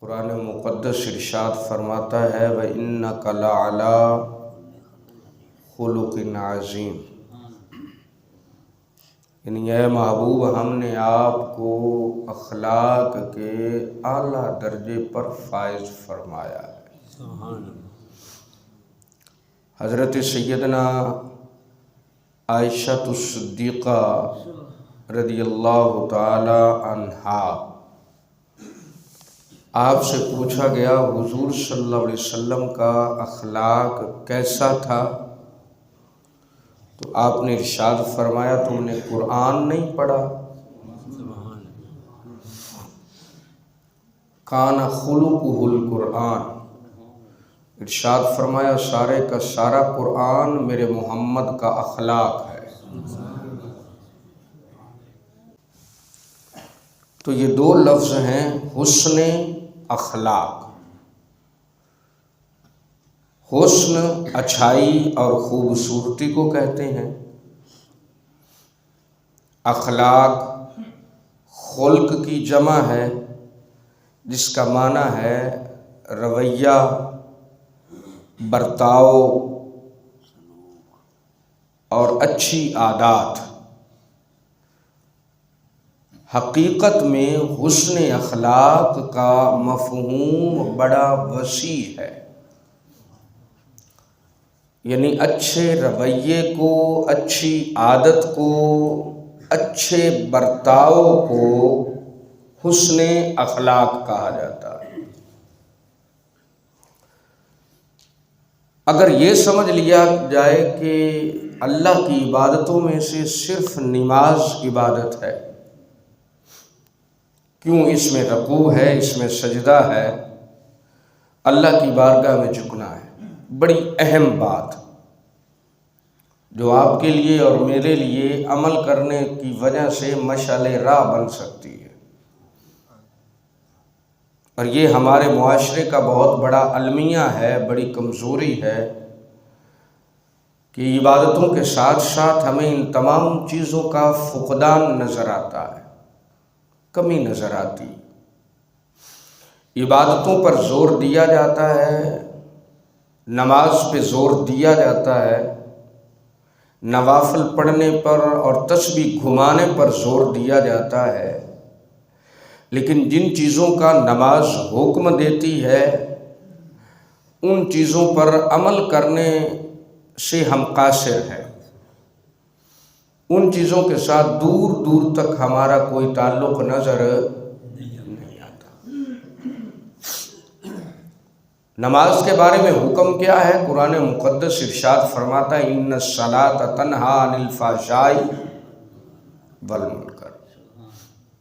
قرآن مقدس ارشاد فرماتا ہے وَإِنَّكَ لَعَلَىٰ خُلُقٍ عَظِيمٍ، یعنی اے محبوب ہم نے آپ کو اخلاق کے اعلیٰ درجے پر فائز فرمایا ہے۔ حضرت سیدنا عائشہ الصدیقہ رضی اللہ تعالی عنہا، آپ سے پوچھا گیا حضور صلی اللہ علیہ وسلم کا اخلاق کیسا تھا؟ تو آپ نے ارشاد فرمایا تم نے قرآن نہیں پڑھا؟ کان خلقہ القرآن، ارشاد فرمایا سارے کا سارا قرآن میرے محمد کا اخلاق ہے۔ تو یہ دو لفظ ہیں حسن اخلاق۔ حسن اچھائی اور خوبصورتی کو کہتے ہیں، اخلاق خلق کی جمع ہے جس کا معنی ہے رویہ، برتاؤ اور اچھی عادات۔ حقیقت میں حسن اخلاق کا مفہوم بڑا وسیع ہے، یعنی اچھے رویے کو، اچھی عادت کو، اچھے برتاؤ کو حسن اخلاق کہا جاتا ہے۔ اگر یہ سمجھ لیا جائے کہ اللہ کی عبادتوں میں سے صرف نماز عبادت ہے، کیوں اس میں رکوع ہے، اس میں سجدہ ہے، اللہ کی بارگاہ میں جھکنا ہے، بڑی اہم بات جو آپ کے لیے اور میرے لیے عمل کرنے کی وجہ سے مشعل راہ بن سکتی ہے، اور یہ ہمارے معاشرے کا بہت بڑا المیہ ہے، بڑی کمزوری ہے کہ عبادتوں کے ساتھ ساتھ ہمیں ان تمام چیزوں کا فقدان نظر آتا ہے، کمی نظر آتی۔ عبادتوں پر زور دیا جاتا ہے، نماز پہ زور دیا جاتا ہے، نوافل پڑھنے پر اور تسبیح گھمانے پر زور دیا جاتا ہے، لیکن جن چیزوں کا نماز حکم دیتی ہے ان چیزوں پر عمل کرنے سے ہم قاصر ہیں، ان چیزوں کے ساتھ دور دور تک ہمارا کوئی تعلق نظر نہیں آتا۔ نماز کے بارے میں حکم کیا ہے؟ قرآن مقدس ارشاد فرماتا ہے ان الصلاۃ تنہی عن الفحشاء والمنکر،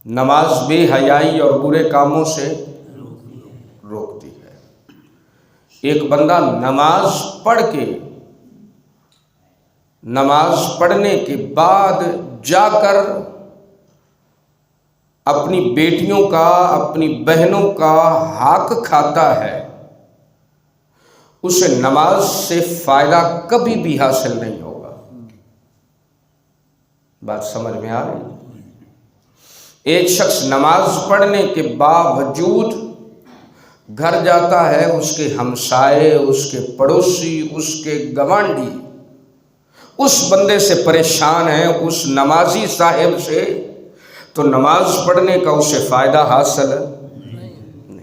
نماز بے حیائی اور برے کاموں سے روکتی ہے۔ ایک بندہ نماز پڑھ کے، نماز پڑھنے کے بعد جا کر اپنی بیٹیوں کا، اپنی بہنوں کا حق کھاتا ہے، اسے نماز سے فائدہ کبھی بھی حاصل نہیں ہوگا۔ بات سمجھ میں آ رہی ہے؟ ایک شخص نماز پڑھنے کے باوجود گھر جاتا ہے، اس کے ہمسائے، اس کے پڑوسی، اس کے گوانڈی اس بندے سے پریشان ہیں، اس نمازی صاحب سے، تو نماز پڑھنے کا اسے فائدہ حاصل نہیں۔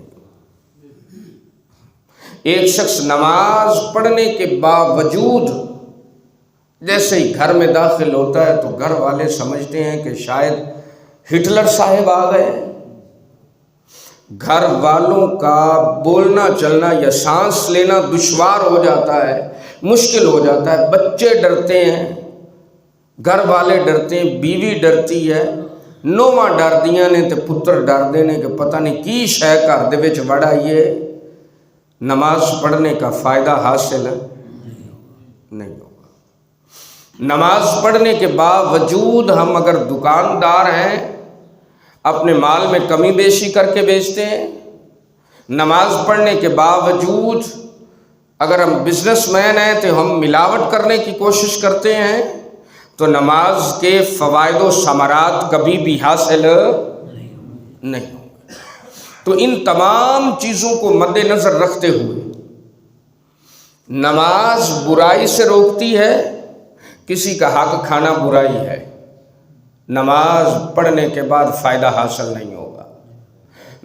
ایک شخص نماز پڑھنے کے باوجود جیسے ہی گھر میں داخل ہوتا ہے تو گھر والے سمجھتے ہیں کہ شاید ہٹلر صاحب آ گئے، گھر والوں کا بولنا چلنا یا سانس لینا دشوار ہو جاتا ہے، مشکل ہو جاتا ہے، بچے ڈرتے ہیں، گھر والے ڈرتے ہیں، بیوی ڈرتی ہے، نوواں ڈر دیاں نے تے پتر ڈردے نے کہ پتہ نہیں کی شے گھر دے وچ وڑ آئی ہے۔ نماز پڑھنے کا فائدہ حاصل نہیں ہوگا۔ نماز پڑھنے کے باوجود ہم اگر دکاندار ہیں، اپنے مال میں کمی بیشی کر کے بیچتے ہیں، نماز پڑھنے کے باوجود اگر ہم بزنس مین ہیں تو ہم ملاوٹ کرنے کی کوشش کرتے ہیں، تو نماز کے فوائد و ثمرات کبھی بھی حاصل نہیں ہوں۔ تو ان تمام چیزوں کو مد نظر رکھتے ہوئے نماز برائی سے روکتی ہے، کسی کا حق کھانا برائی ہے، نماز پڑھنے کے بعد فائدہ حاصل نہیں ہوگا۔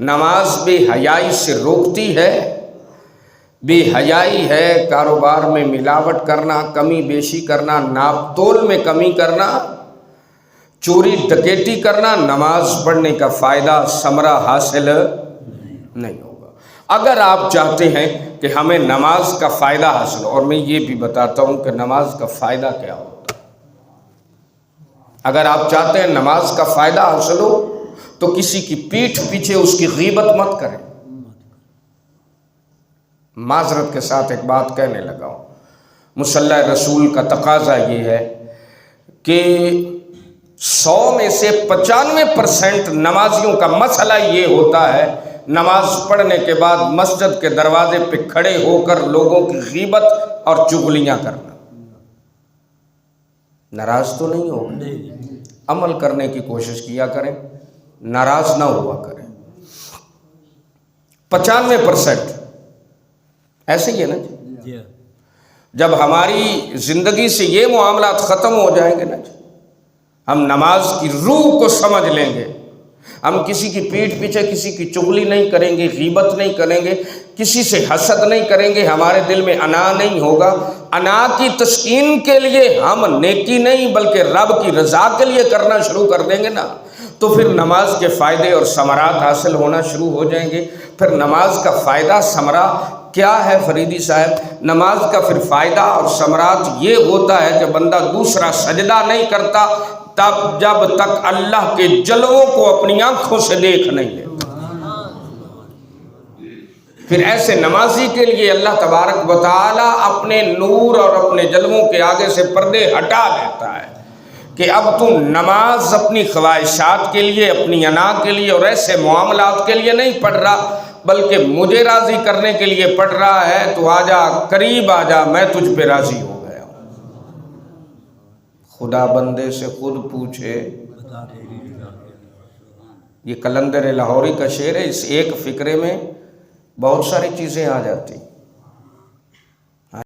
نماز بے حیائی سے روکتی ہے، بے حیائی ہے کاروبار میں ملاوٹ کرنا، کمی بیشی کرنا، ناپ تول میں کمی کرنا، چوری ڈکیتی کرنا، نماز پڑھنے کا فائدہ ثمرہ حاصل نہیں ہوگا۔ اگر آپ چاہتے ہیں کہ ہمیں نماز کا فائدہ حاصل ہو، اور میں یہ بھی بتاتا ہوں کہ نماز کا فائدہ کیا ہوتا ہے، اگر آپ چاہتے ہیں نماز کا فائدہ حاصل ہو تو کسی کی پیٹھ پیچھے اس کی غیبت مت کریں۔ معذرت کے ساتھ ایک بات کہنے لگا ہوں، مصلی رسول کا تقاضا یہ ہے کہ 100 میں سے 95% نمازیوں کا مسئلہ یہ ہوتا ہے نماز پڑھنے کے بعد مسجد کے دروازے پہ کھڑے ہو کر لوگوں کی غیبت اور چغلیاں کرنا۔ ناراض تو نہیں ہو، عمل کرنے کی کوشش کیا کریں، ناراض نہ ہوا کریں۔ 95% ایسے ہی ہے نا جی، جب ہماری زندگی سے یہ معاملات ختم ہو جائیں گے نا جی، ہم نماز کی روح کو سمجھ لیں گے، ہم کسی کی پیٹھ پیچھے کسی کی چغلی نہیں کریں گے، غیبت نہیں کریں گے، کسی سے حسد نہیں کریں گے، ہمارے دل میں انا نہیں ہوگا۔ انا کی تسکین کے لیے ہم نیکی نہیں بلکہ رب کی رضا کے لیے کرنا شروع کر دیں گے نا، تو پھر نماز کے فائدے اور ثمرات حاصل ہونا شروع ہو جائیں گے۔ پھر نماز کا فائدہ ثمرہ کیا ہے فریدی صاحب؟ نماز کا پھر فائدہ اور ثمرات یہ ہوتا ہے کہ بندہ دوسرا سجدہ نہیں کرتا تب جب تک اللہ کے جلووں کو اپنی آنکھوں سے دیکھ نہیں لیتا۔ پھر ایسے نمازی کے لیے اللہ تبارک و تعالی اپنے نور اور اپنے جلووں کے آگے سے پردے ہٹا دیتا ہے کہ اب تم نماز اپنی خواہشات کے لیے، اپنی انا کے لیے اور ایسے معاملات کے لیے نہیں پڑھ رہا بلکہ مجھے راضی کرنے کے لیے پڑھ رہا ہے، تو آجا قریب آجا، میں تجھ پہ راضی ہو گیا ہوں۔ خدا بندے سے خود پوچھے، یہ قلندر لاہوری کا شعر ہے، اس ایک فقرے میں بہت ساری چیزیں آ جاتی۔